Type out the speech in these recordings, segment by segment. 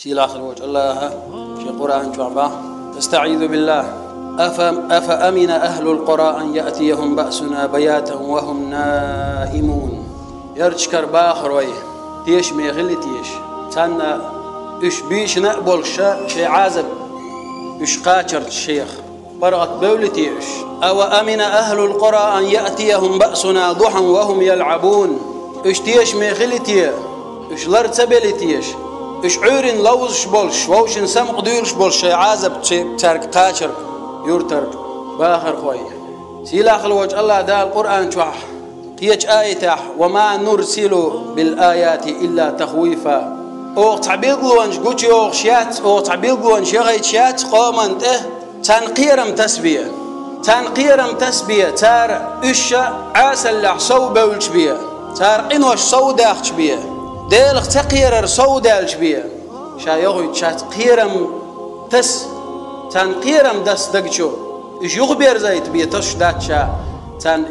سيل آخر وجه الله في قرآن جعبة استعيذ بالله أفأمن أهل القرى أن يأتيهم بأسنا بياتا وهم نائمون يرشكر باخر ويه تيش ميغلي تيش تانا إش بيش نقبل شيء عازب إش قاتر الشيخ برغت بولتيش أو أمن أهل القرى أن يأتيهم بأسنا ضحى وهم يلعبون إش تيش ميغلي تيش إش لرتبلي تيش إش عورين لوزش بولش ووشن سمق ديلش بولش عازب ترك قاتر يورتر باخر خوي سيلا خلوج الله دا القرآن شوح قيج آيته وما نرسل بالآيات إلا تخويفا أو تعبيقلوانش قوتي أو خشيات أو تعبيقلوانش يغيتشيات قومانت تنقيرم تسبية تار إشا عاسل لح صوبة بيه تار قنوش صوداخش بيه ديلخ تقيرر صودالش بيه شا يغيتشات قيرم تنقيرم دس دقشو إيش يخبر زيت بيتش داتشا تن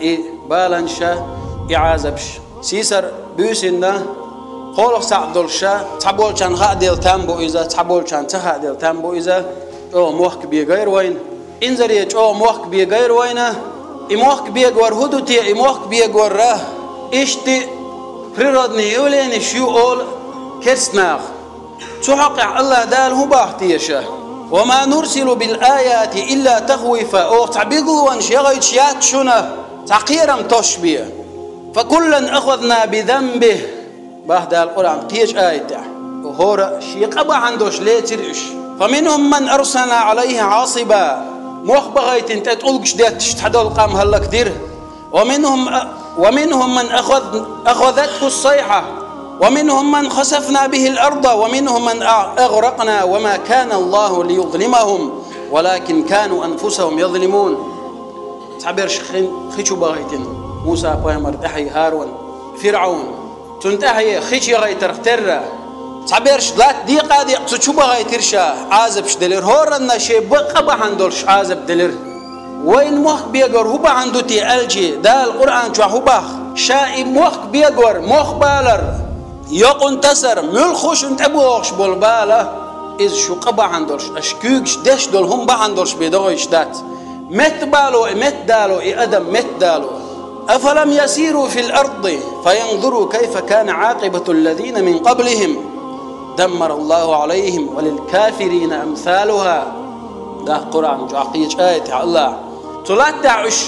بالانشا إعازبش سيسر بيسنا قولك سعدلشا تبول كان خادل تامبو إذا تبول كان تخادل تامبو إذا أو موخك بيغير وين إنزريج أو موخك بيغير وينه إموخك بيغور هدوتي إموخك بيغور راه إشتي فريرادني يولين شو أول كرسناخ تحقق الله دال هو باختيشه وما نرسل بالآيات إلا تخويفا أو تعبيقوا وانش يغيتشيات شنا تعقيرم تشبيه فكلا أخذنا بذنبه بعد القرآن قيش آيته وهورا شيق أبا عندوش ليترش فمنهم من أرسلنا عليه عاصبا مخبغيت انت تقولكش ديت تشتحدو القام هلا كتير ومنهم من أخذته الصيحة ومنهم من خسفنا به الأرض ومنهم من أغرقنا وما كان الله ليظلمهم ولكن كانوا أنفسهم يظلمون تعبير خيشو باغيتين موسى بايمر تحي هارون فرعون تنتحي خيشي غيتر اختر تعبير لا ديقا ديق تشو باغيتر شا عازب شدلر هورنا شي بقى بحندولش عازب دلر وين موخ بيقر هو بحندو تي ألجي دا القرآن شو هو باخ شائب موخ بيقر موخ بالر يقون تسر ملخوش انت ابوغش بالباله إذ شو قبا عندولش أشكوكش دش دول هم بعندولش بيدوغش دات مت بالو مت دالو أدم مت دالو أفلم يسيروا في الأرض فينظروا كيف كان عاقبة الذين من قبلهم دمر الله عليهم وللكافرين أمثالها ده قرآن جاقيج آية الله تلاتعش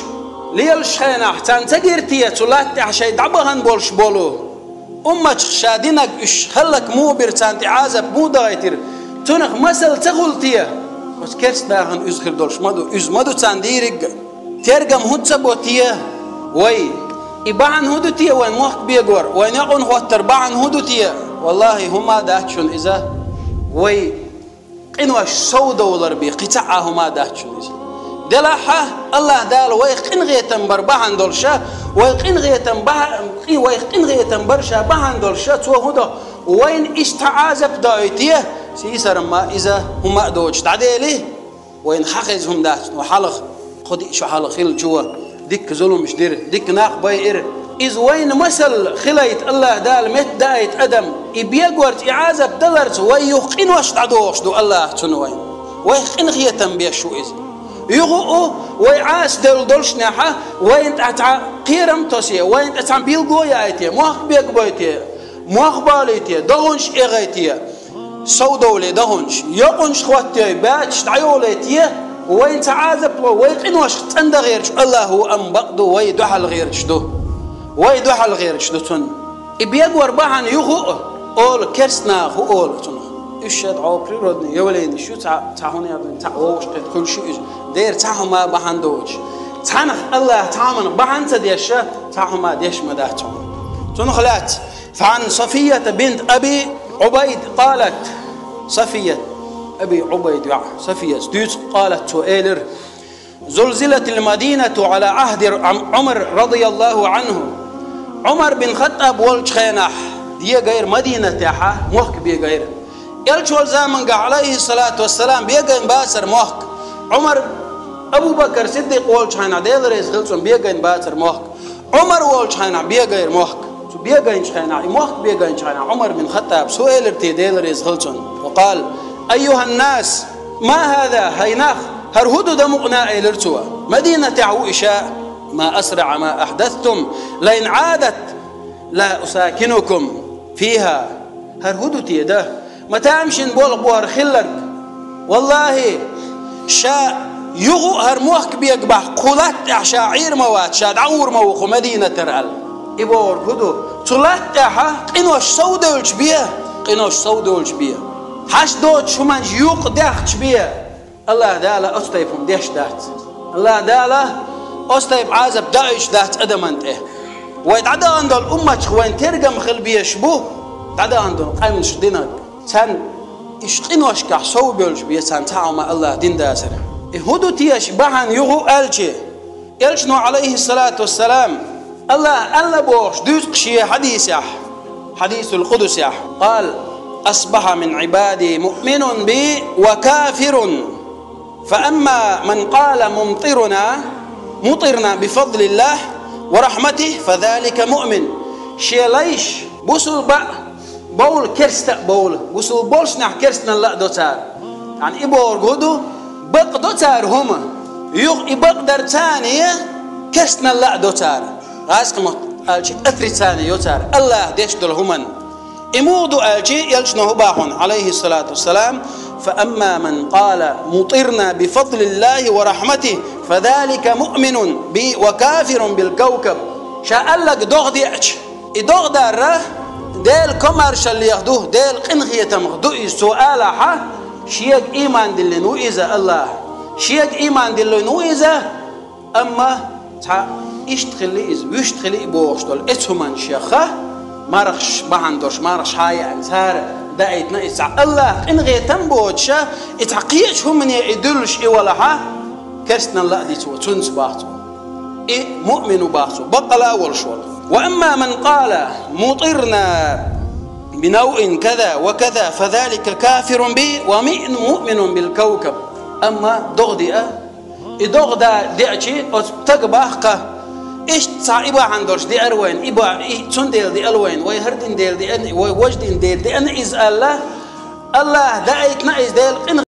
ليلش خيناح تنتقرتية تلاتع شيء دعبهن بولش بولو أمك شادينك إيش هلك مو برتانتي عازب مو دايتر تونخ مثل تغلطيه بس كيرس داخن أزخر دولش مدو تانديرق ترجم هتسبوتيه وي إبان هدوتيه وين موخ بيجور وين يقون هو تربعن هدوتيه والله هما داتشون إذا وي قنوش $100 بي قطعة هما داتشون إذا دلحة الله دال ويقين غيتن بربعن دولشة ويقين غيتن برشة بعن دولشة توهدا وين استعازب دايتيه سيسر ما إذا هما دوج تعديله وين حقزهم دات وحلق خدي شو حلق خيل جوا ديك ظلم مش دير ديك ناق باير إذ وين مثل خليت الله دال مت دايت أدم يبيقورت إعازب دلرت ويقين واش تعدوش دو الله تنوين ويقين غيتن بيشو إذا يغو ويعاس دولش ناحة وين أتع قيرم توسيه وين أتع بيلقويا أيتيه موخ بيقبويتيه موخ باليتيه دهونش إغيتيه سودولي دهونش يقونش خواتيه باتش تعيوليتيه وين تعاذب وين واش تند غيرش الله هو أم بقدو ويدحل غيرش دو ويدحل غيرش دو تن بيقور بحن يغو أول كرسنا هو أول تن إيشاد عابري ردني يولين شو تعهوني أبن تعوش كل شيء دير تعهما بحندوج تعنخ الله تعمن بحنت ديشة تعهما ديش مداتهم تنخلات فعن صفية بنت أبي عبيد قالت صفية أبي عبيد صفية قالت سؤالر زلزلت المدينة على عهد عمر رضي الله عنه عمر بن خطاب والشخينح دي غير مدينة تاعها موك بي غير يلشول زمن عليه الصلاة والسلام بيغين باسر موك عمر أبو بكر صديق والشخينح ديل رئيس غلسون بيغين باسر موك عمر والشخينح بيغير موك بيغين شخينح موك بيغين شخينح عمر بن خطاب سؤال ارتديل رئيس غلسون قال أيها الناس ما هذا هيناخ هرهدو دمقنا إلرتوا مدينة عوئشاء ما أسرع ما أحدثتم لئن عادت لا أساكنكم فيها هرهدو تيده متى أمشن بوهر خلرك والله شاء يغو هرموك بيقبح قولات شاعير موات شاد عور موخ مدينة ترأل إبور هدو تلات أحا قنوش سودولش بيه قنوش سودولش بيه حش دوت شمان جيوق داخش بيه الله دالا أستيفهم ديش دات الله دالا أستيف عازب دايش دات أدمانت ويتعدى عند الأمة وين ترقم خل بيشبوه تعدى عندهم قائم شدينك تان إشقنوش كحسو بيولش بيه تان تعو مع الله دين داسر هدو تيش بحن يغو ألشي يلشنو عليه الصلاة والسلام الله بوش دوس قشي حديث القدس قال أصبح من عبادي مؤمن بي وكافر فأما من قال مطرنا بفضل الله ورحمته فذلك مؤمن شيليش بوصل بول كرست بول بوصل بولش نح كرستنا لا دوتار يعني إبور هدو بق دوتار هما يبقدر ثانية كرستنا لا دوتار غاسق الشيء أثري ثاني يوتار الله ديش دول همن إمودو الشيء يلشنه باحون عليه الصلاة والسلام فأما من قال مطرنا بفضل الله ورحمته فذلك مؤمن بي وكافر بالكوكب شاء لك دغديش إدغدر ديل كوميرشال اللي ياخدوه ديل قنغية مخدوء سؤال ها شيء إيمان دلنو إذا الله شيء إيمان دلنو إذا أما اشتغلي إز ويشتغلي بوشتول إتهمن شيخه مارخش بهندوش مارخش هاي أنصار دايتنا إسع الله إن غيتم بوتشة إتعقيش هم من يدلش إولها كرسنا الله دي تونس باختو مؤمن باختو بقلا والشول وأما من قال مطرنا بنوع كذا وكذا فذلك كافر به ومؤمن بالكوكب أما دغدئة إدغدا دعشي تقباخك إيش صعيبة عندوش دي أروين إبا تنديل دي ألوين ويهردين ديل دي وجدين ديل دي أنا إز الله دايتنا إز ديل